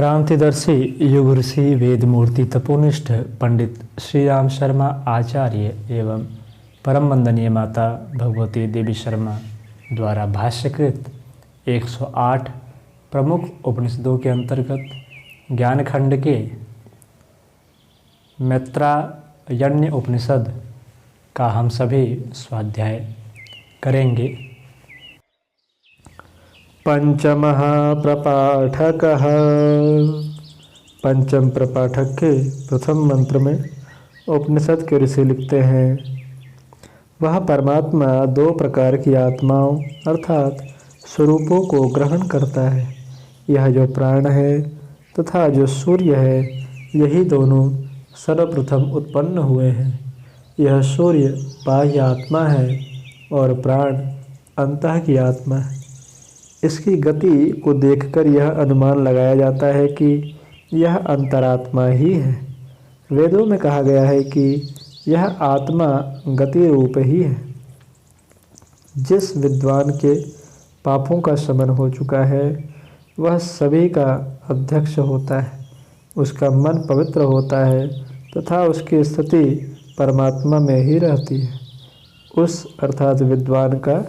क्रांतिदर्शी युग ऋषि वेदमूर्ति तपोनिष्ठ पंडित श्री राम शर्मा आचार्य एवं परम वंदनीय माता भगवती देवी शर्मा द्वारा भाष्यकृत 108 प्रमुख उपनिषदों के अंतर्गत ज्ञानखंड के मैत्रायण्य उपनिषद का हम सभी स्वाध्याय करेंगे। पंचमः प्रपाठकः। पंचम प्रपाठक के प्रथम मंत्र में उपनिषद के ऋषि लिखते हैं, वह परमात्मा दो प्रकार की आत्माओं अर्थात स्वरूपों को ग्रहण करता है। यह जो प्राण है तथा जो सूर्य है, यही दोनों सर्वप्रथम उत्पन्न हुए हैं। यह सूर्य बाह्य आत्मा है और प्राण अंतः की आत्मा है। इसकी गति को देखकर यह अनुमान लगाया जाता है कि यह अंतरात्मा ही है। वेदों में कहा गया है कि यह आत्मा गति रूप ही है। जिस विद्वान के पापों का शमन हो चुका है, वह सभी का अध्यक्ष होता है। उसका मन पवित्र होता है तथा उसकी स्थिति परमात्मा में ही रहती है। उस अर्थात विद्वान का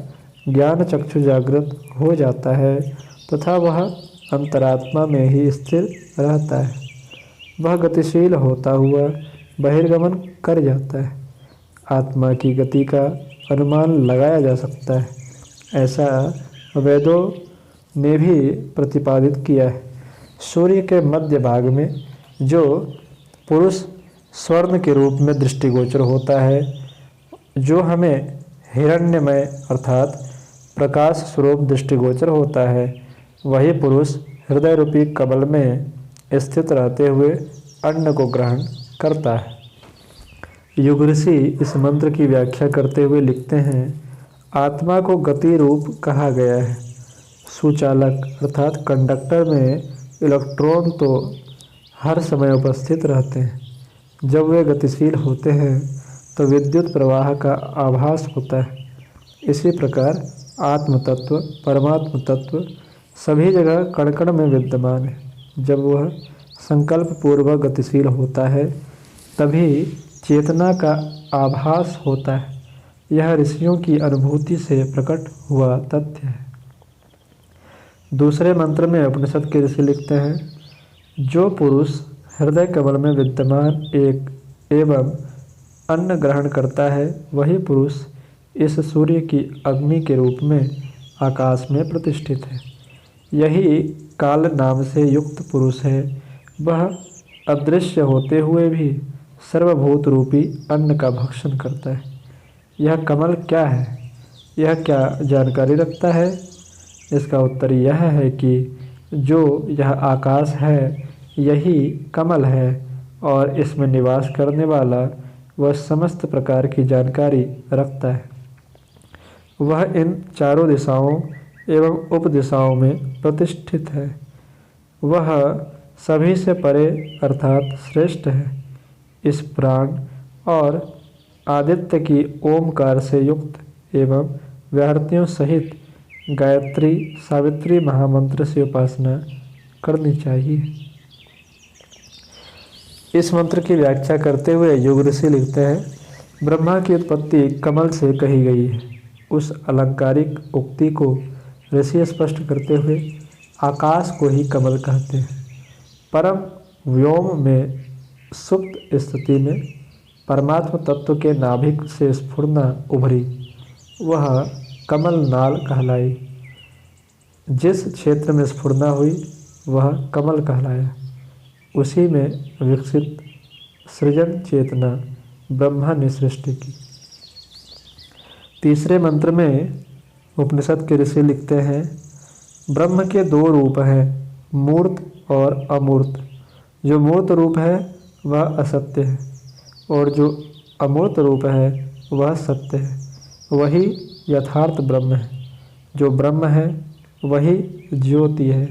ज्ञान चक्षु जागृत हो जाता है तथा वह अंतरात्मा में ही स्थिर रहता है। वह गतिशील होता हुआ बहिर्गमन कर जाता है। आत्मा की गति का अनुमान लगाया जा सकता है, ऐसा वेदों ने भी प्रतिपादित किया है। सूर्य के मध्य भाग में जो पुरुष स्वर्ण के रूप में दृष्टिगोचर होता है, जो हमें हिरण्यमय अर्थात प्रकाश स्वरूप दृष्टिगोचर होता है, वही पुरुष हृदय रूपी कमल में स्थित रहते हुए अन्न को ग्रहण करता है। युग ऋषि इस मंत्र की व्याख्या करते हुए लिखते हैं, आत्मा को गति रूप कहा गया है। सुचालक अर्थात कंडक्टर में इलेक्ट्रॉन तो हर समय उपस्थित रहते हैं। जब वे गतिशील होते हैं तो विद्युत प्रवाह का आभास होता है। इसी प्रकार आत्म तत्व परमात्म तत्व सभी जगह कण कण में विद्यमान है। जब वह संकल्प पूर्वक गतिशील होता है, तभी चेतना का आभास होता है। यह ऋषियों की अनुभूति से प्रकट हुआ तथ्य है। दूसरे मंत्र में उपनिषद के ऋषि लिखते हैं, जो पुरुष हृदय कमल में विद्यमान एक एवं अन्न ग्रहण करता है, वही पुरुष इस सूर्य की अग्नि के रूप में आकाश में प्रतिष्ठित है। यही काल नाम से युक्त पुरुष है। वह अदृश्य होते हुए भी सर्वभूत रूपी अन्न का भक्षण करता है। यह कमल क्या है? यह क्या जानकारी रखता है? इसका उत्तर यह है कि जो यह आकाश है, यही कमल है और इसमें निवास करने वाला वह समस्त प्रकार की जानकारी रखता है। वह इन चारों दिशाओं एवं उपदिशाओं में प्रतिष्ठित है। वह सभी से परे अर्थात श्रेष्ठ है। इस प्राण और आदित्य की ओमकार से युक्त एवं व्याहृतियों सहित गायत्री सावित्री महामंत्र से उपासना करनी चाहिए। इस मंत्र की व्याख्या करते हुए युग ऋषि लिखते हैं, ब्रह्मा की उत्पत्ति कमल से कही गई है। उस अलंकारिक उक्ति को ऋषि स्पष्ट करते हुए आकाश को ही कमल कहते हैं। परम व्योम में सुप्त स्थिति में परमात्म तत्व के नाभिक से स्फुरना उभरी, वह कमल नाल कहलाई। जिस क्षेत्र में स्फुरना हुई वह कमल कहलाया। उसी में विकसित सृजन चेतना ब्रह्मा ने सृष्टि की। तीसरे मंत्र में उपनिषद के ऋषि लिखते हैं, ब्रह्म के दो रूप हैं, मूर्त और अमूर्त। जो मूर्त रूप है वह असत्य है और जो अमूर्त रूप है वह सत्य है। वही यथार्थ ब्रह्म है। जो ब्रह्म है वही ज्योति है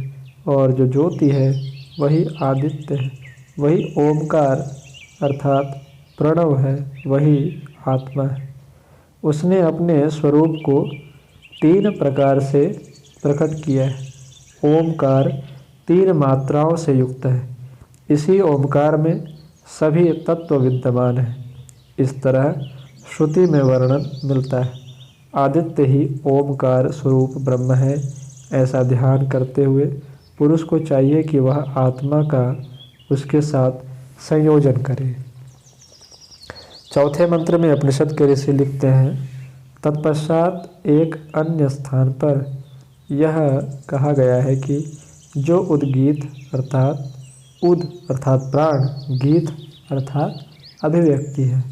और जो ज्योति है वही आदित्य है। वही ओमकार अर्थात प्रणव है, वही आत्मा है। उसने अपने स्वरूप को 3 प्रकार से प्रकट किया है। ओमकार 3 मात्राओं से युक्त है। इसी ओमकार में सभी तत्व विद्यमान हैं। इस तरह श्रुति में वर्णन मिलता है। आदित्य ही ओमकार स्वरूप ब्रह्म है। ऐसा ध्यान करते हुए पुरुष को चाहिए कि वह आत्मा का उसके साथ संयोजन करे। चौथे मंत्र में उपनिषद के ऋषि लिखते हैं, तत्पश्चात एक अन्य स्थान पर यह कहा गया है कि जो उद्गीत अर्थात प्राण, गीत अर्थात अभिव्यक्ति है,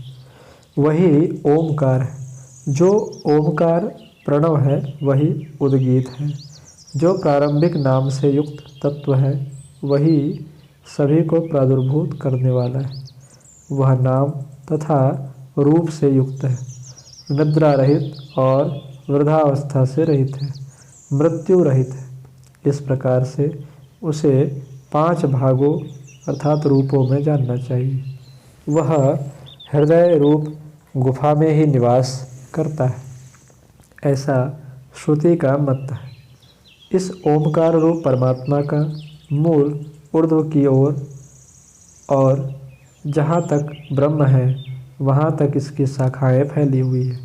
वही ओमकार है। जो ओमकार प्रणव है वही उद्गीत है। जो प्रारंभिक नाम से युक्त तत्व है वही सभी को प्रादुर्भूत करने वाला है। वह नाम तथा रूप से युक्त है, निद्रा रहित और वृद्धावस्था से रहित है, मृत्यु रहित है। इस प्रकार से उसे 5 भागों अर्थात रूपों में जानना चाहिए। वह हृदय रूप गुफा में ही निवास करता है, ऐसा श्रुति का मत है। इस ओमकार रूप परमात्मा का मूल ऊर्ध्व की ओर और जहाँ तक ब्रह्म है वहाँ तक इसकी शाखाएं फैली हुई है।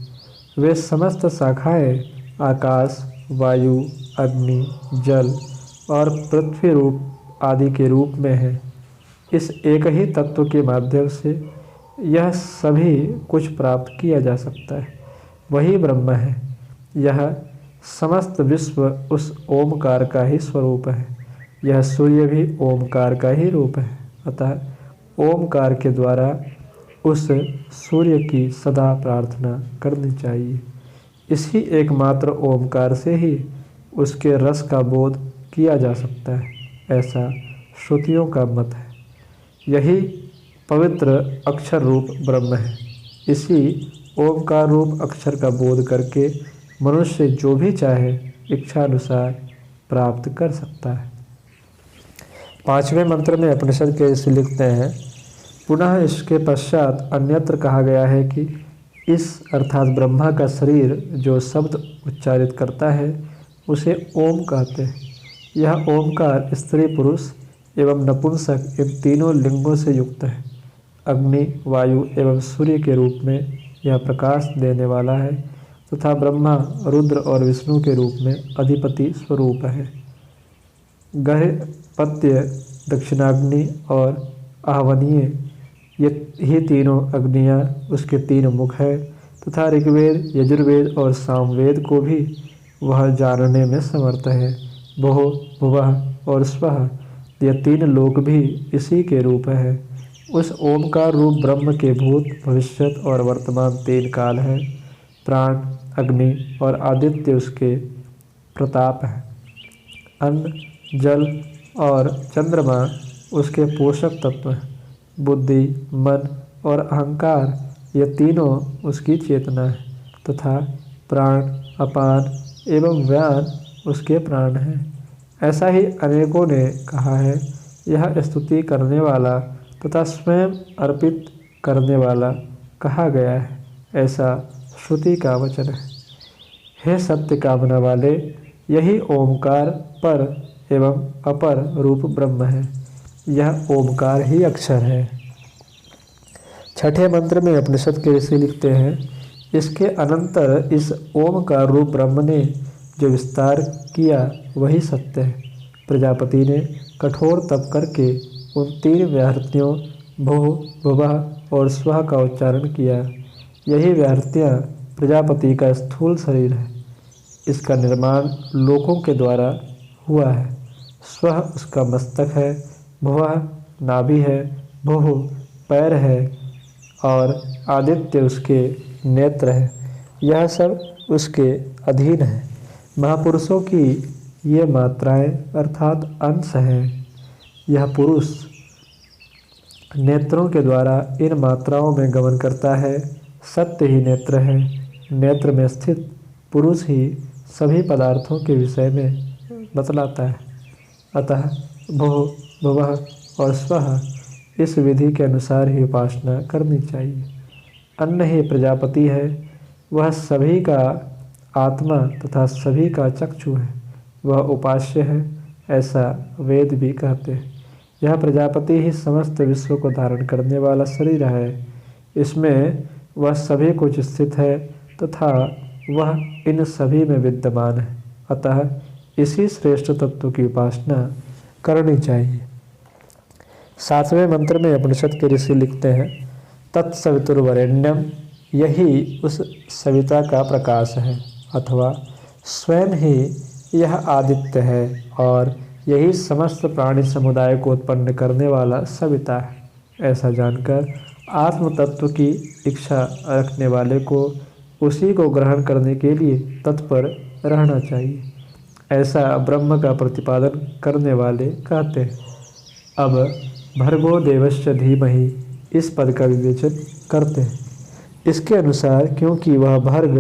वे समस्त शाखाएं आकाश, वायु, अग्नि, जल और पृथ्वी रूप आदि के रूप में है। इस एक ही तत्व के माध्यम से यह सभी कुछ प्राप्त किया जा सकता है। वही ब्रह्म है। यह समस्त विश्व उस ओमकार का ही स्वरूप है। यह सूर्य भी ओमकार का ही रूप है। अतः ओमकार के द्वारा उस सूर्य की सदा प्रार्थना करनी चाहिए। इसी एकमात्र ओमकार से ही उसके रस का बोध किया जा सकता है, ऐसा श्रुतियों का मत है। यही पवित्र अक्षर रूप ब्रह्म है। इसी ओमकार रूप अक्षर का बोध करके मनुष्य जो भी चाहे इच्छानुसार प्राप्त कर सकता है। 5वें मंत्र में उपनिषद के ऋषि लिखते हैं, पुनः इसके पश्चात अन्यत्र कहा गया है कि इस अर्थात ब्रह्मा का शरीर जो शब्द उच्चारित करता है उसे ओम कहते हैं। यह ओमकार स्त्री पुरुष एवं नपुंसक इन तीनों लिंगों से युक्त है। अग्नि, वायु एवं सूर्य के रूप में यह प्रकाश देने वाला है तथा ब्रह्मा, रुद्र और विष्णु के रूप में अधिपति स्वरूप है। गर्हपत्य, दक्षिणाग्नि और आहवनीय ये ही तीनों अग्नियाँ उसके 3 मुख है तथा ऋग्वेद, यजुर्वेद और सामवेद को भी वह जानने में समर्थ है। भोः, भुवः और स्वः ये 3 लोक भी इसी के रूप है। उस ओमकार रूप ब्रह्म के भूत, भविष्यत और वर्तमान 3 काल हैं। प्राण, अग्नि और आदित्य उसके प्रताप हैं। अन्न, जल और चंद्रमा उसके पोषक तत्व हैं। बुद्धि, मन और अहंकार ये तीनों उसकी चेतना है तथा प्राण, अपान एवं व्यान उसके प्राण हैं। ऐसा ही अनेकों ने कहा है। यह स्तुति करने वाला तथा स्वयं अर्पित करने वाला कहा गया है, ऐसा श्रुति का वचन है। हे सत्य कामना वाले, यही ओमकार पर एवं अपर रूप ब्रह्म है। यह ओमकार ही अक्षर है। 6ठे मंत्र में उपनिषद के ऋषि लिखते हैं, इसके अनंतर इस ओमकार रूप ब्रह्म ने जो विस्तार किया वही सत्य है। प्रजापति ने कठोर तप करके उन 3 व्याहृतियों भोः, भुवः और स्वः का उच्चारण किया। यही व्याहृतियाँ प्रजापति का स्थूल शरीर है। इसका निर्माण लोकों के द्वारा हुआ है। स्वः उसका मस्तक है, भुवः नाभि है, भोः पैर है और आदित्य उसके नेत्र है। यह सब उसके अधीन है। महापुरुषों की ये मात्राएं अर्थात अंश हैं। यह पुरुष नेत्रों के द्वारा इन मात्राओं में गमन करता है। सत्य ही नेत्र है। नेत्र में स्थित पुरुष ही सभी पदार्थों के विषय में बतलाता है। अतः भोः, भुवः और स्वः इस विधि के अनुसार ही उपासना करनी चाहिए। अन्न ही प्रजापति है। वह सभी का आत्मा तथा सभी का चक्षु है। वह उपास्य है ऐसा वेद भी कहते हैं। यह प्रजापति ही समस्त विश्व को धारण करने वाला शरीर है। इसमें वह सभी कुछ स्थित है तथा वह इन सभी में विद्यमान है। अतः इसी श्रेष्ठ तत्व की उपासना करनी चाहिए। 7वें मंत्र में उपनिषद के ऋषि लिखते हैं, तत्सवितुर्वरेण्यम, यही उस सविता का प्रकाश है अथवा स्वयं ही यह आदित्य है और यही समस्त प्राणी समुदाय को उत्पन्न करने वाला सविता है। ऐसा जानकर आत्म तत्व की इच्छा रखने वाले को उसी को ग्रहण करने के लिए तत्पर रहना चाहिए। ऐसा ब्रह्म का प्रतिपादन करने वाले कहते हैं। अब भर्गो देवस्य धीमहि इस पद का विवेचन करते हैं। इसके अनुसार क्योंकि वह भर्ग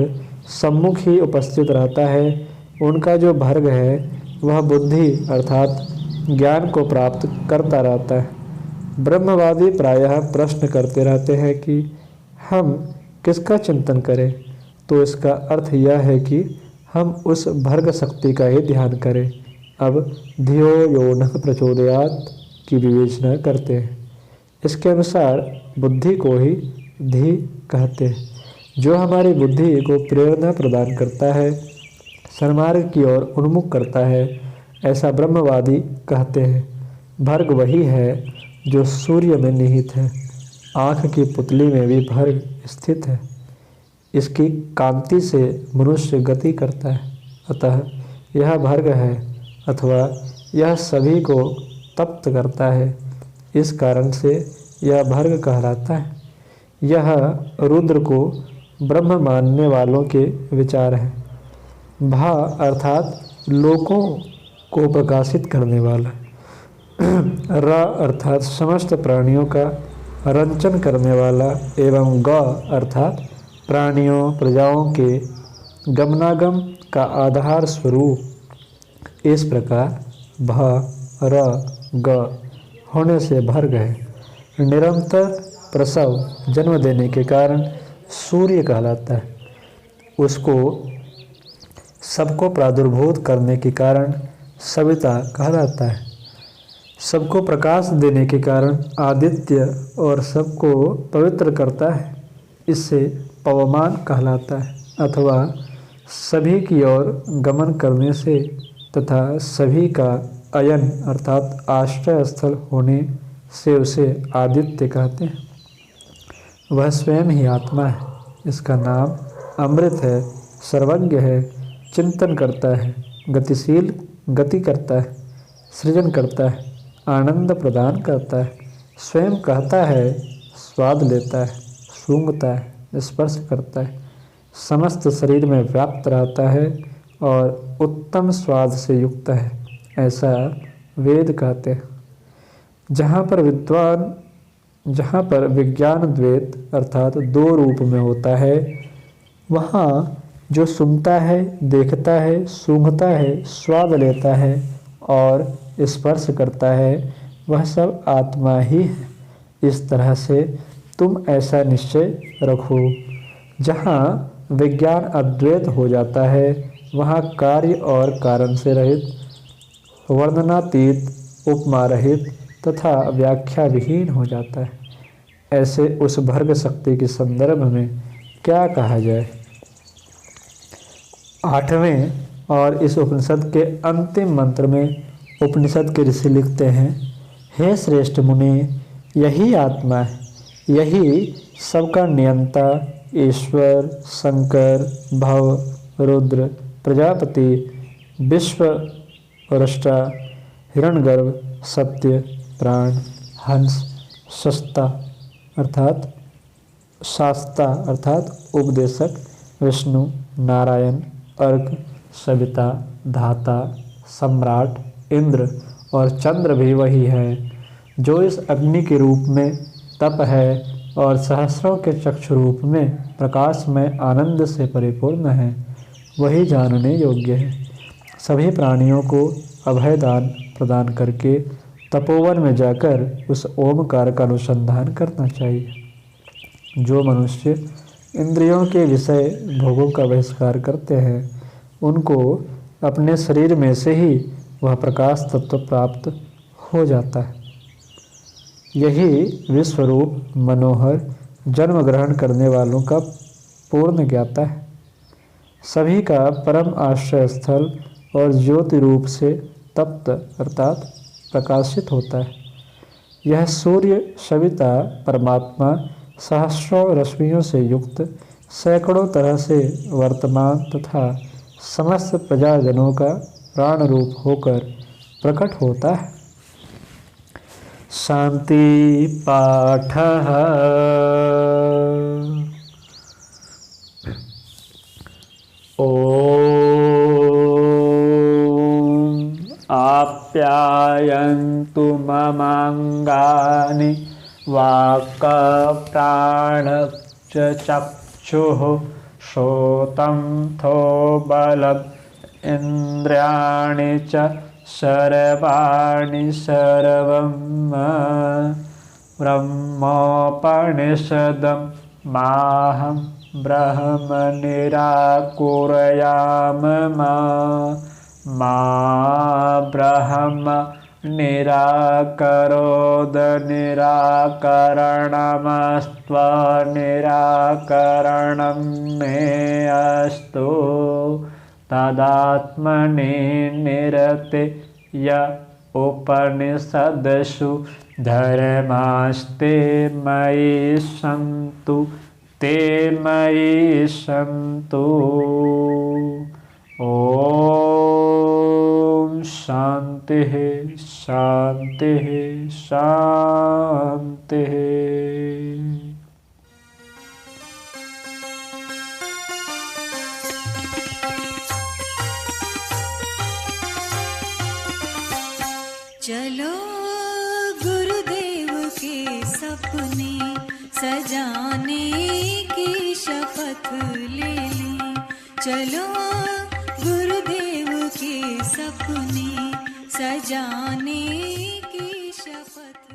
सम्मुख ही उपस्थित रहता है, उनका जो भर्ग है वह बुद्धि अर्थात ज्ञान को प्राप्त करता रहता है। ब्रह्मवादी प्रायः प्रश्न करते रहते हैं कि हम किसका चिंतन करें, तो इसका अर्थ यह है कि हम उस भर्ग शक्ति का ही ध्यान करें। अब धियो यो नः प्रचोदयात् की विवेचना करते हैं। इसके अनुसार बुद्धि को ही धी कहते हैं, जो हमारी बुद्धि को प्रेरणा प्रदान करता है, सन्मार्ग की ओर उन्मुख करता है, ऐसा ब्रह्मवादी कहते हैं। भर्ग वही है जो सूर्य में निहित है। आँख की पुतली में भी भर्ग स्थित है। इसकी कांति से मनुष्य गति करता है, अतः यह भर्ग है अथवा यह सभी को तप्त करता है। इस कारण से यह भर्ग कहलाता है। यह रुद्र को ब्रह्म मानने वालों के विचार है। भा अर्थात लोकों को प्रकाशित करने वाला, र अर्थात समस्त प्राणियों का रंचन करने वाला एवं ग अर्थात प्राणियों प्रजाओं के गमनागम का आधार स्वरूप। इस प्रकार भ र ग होने से भर्ग है। निरंतर प्रसव जन्म देने के कारण सूर्य कहलाता है। उसको सबको प्रादुर्भूत करने के कारण सविता कहलाता है। सबको प्रकाश देने के कारण आदित्य और सबको पवित्र करता है, इससे पवमान कहलाता है। अथवा सभी की ओर गमन करने से तथा सभी का अयन अर्थात आश्रय स्थल होने से उसे आदित्य कहते हैं। वह स्वयं ही आत्मा है। इसका नाम अमृत है, सर्वज्ञ है, चिंतन करता है, गतिशील गति करता है, सृजन करता है, आनंद प्रदान करता है, स्वयं कहता है, स्वाद लेता है, सूंघता है, स्पर्श करता है, समस्त शरीर में व्याप्त रहता है और उत्तम स्वाद से युक्त है, ऐसा वेद कहते हैं। जहाँ पर विज्ञान द्वैत अर्थात दो रूप में होता है, वहाँ जो सुनता है, देखता है, सूंघता है, स्वाद लेता है और स्पर्श करता है, वह सब आत्मा ही है। इस तरह से तुम ऐसा निश्चय रखो। जहाँ विज्ञान अद्वैत हो जाता है, वहाँ कार्य और कारण से रहित, वर्णनातीत, उपमा रहित तथा व्याख्या विहीन हो जाता है। ऐसे उस भर्ग शक्ति के संदर्भ में क्या कहा जाए। 8वें और इस उपनिषद के अंतिम मंत्र में उपनिषद के ऋषि लिखते हैं, हे श्रेष्ठ मुनि, यही आत्मा है, यही सबका नियंता, ईश्वर, शंकर, भव, रुद्र, प्रजापति, विश्वरष्टा, हिरण्यगर्भ, सत्य, प्राण, हंस, शस्ता अर्थात उपदेशक, विष्णु, नारायण, अर्क, सविता, धाता, सम्राट, इंद्र और चंद्र भी वही है, जो इस अग्नि के रूप में तप है और सहस्रों के चक्षु रूप में प्रकाश में आनंद से परिपूर्ण है। वही जानने योग्य है। सभी प्राणियों को अभयदान प्रदान करके तपोवन में जाकर उस ओमकार का अनुसंधान करना चाहिए। जो मनुष्य इंद्रियों के विषय भोगों का बहिष्कार करते हैं, उनको अपने शरीर में से ही वह प्रकाश तत्व प्राप्त हो जाता है। यही विश्वरूप मनोहर जन्म ग्रहण करने वालों का पूर्ण ज्ञाता है। सभी का परम आश्रय स्थल और ज्योति रूप से तप्त अर्थात प्रकाशित होता है। यह सूर्य सविता परमात्मा सहस्रों रश्मियों से युक्त सैकड़ों तरह से वर्तमान तथा समस्त प्रजाजनों का प्राण रूप होकर प्रकट होता है। शांति पाठ। ओम आप्यायन्तु ममांगानि वाक्प्राणश्च चक्षुः श्रोत्रं थो बलम् इन्द्रियाणि च सर्वाणि सर्वं ब्रह्मोपनिषदं माहं ब्रह्म निराकुर्याम मा ब्रह्म निराकरोद निराकरणमस्त्वनिराकरणं मे अस्तु तदात्मनि निरतेय उपनिषदसु धर्मास्ते मयि सन्तु ते मयि सन्तु। ओम शांति शांति शांति। चलो गुरुदेव के सपने सजाने की शपथ ले ली। चलो गुरुदेव के सपने सजाने की शपथ